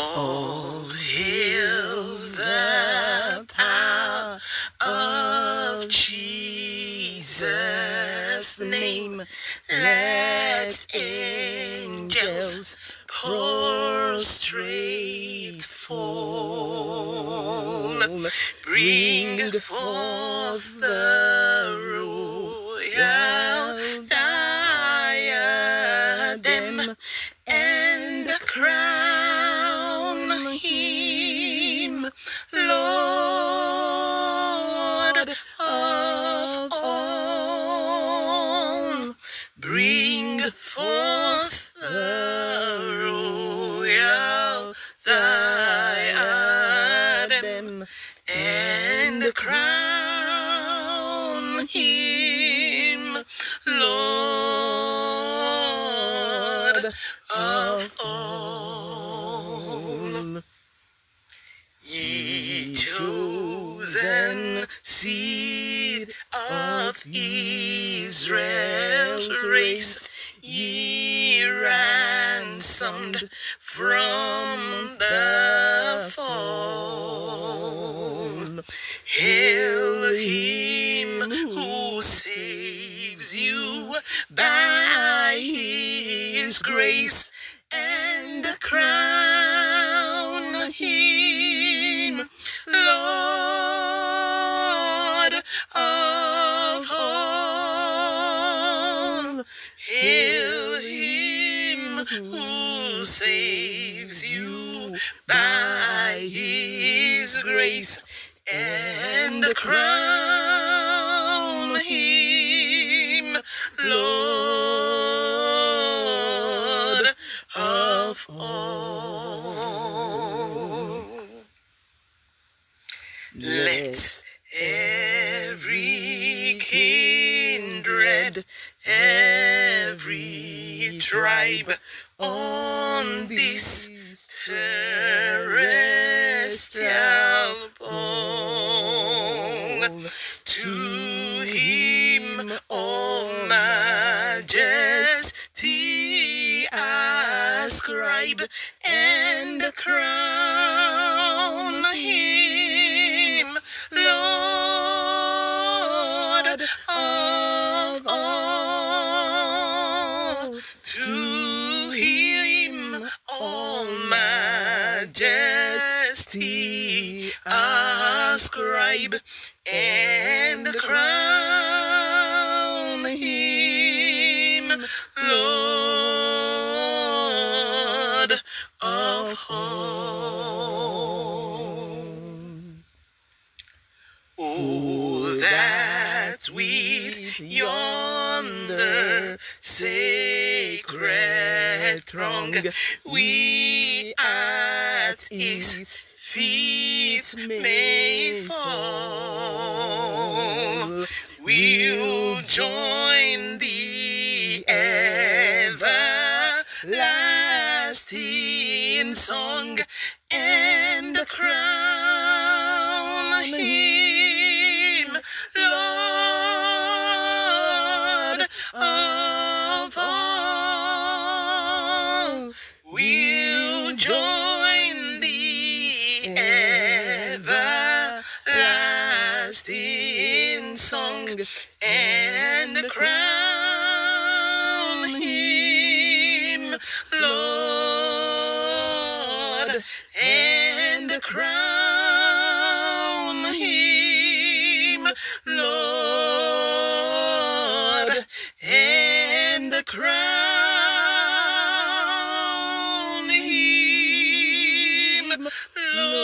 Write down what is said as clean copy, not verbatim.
All hail the power of Jesus' name. Let angels prostrate fall. Bring forth the royal diadem and crown him Lord of all. Bring forth the royal diadem and crown him Lord of all. Ye chosen seed of Israel's race, ye ransomed from the fall. Hail him who saves you by his grace, and crown him Lord of all. Hail him who saves you by his grace, and crown him Lord of all. Let every kindred, every tribe on this terrestrial ball to him all majesty ascribe, and crown him Lord of all. To him all majesty ascribe, and crown him Lord of all. Oh, that with yonder sacred throng we at his feet may fall, we'll join the everlasting song, and crown him Lord of all. We'll join the everlasting song, and crown him Lord, and crown him Lord, and crown him Lord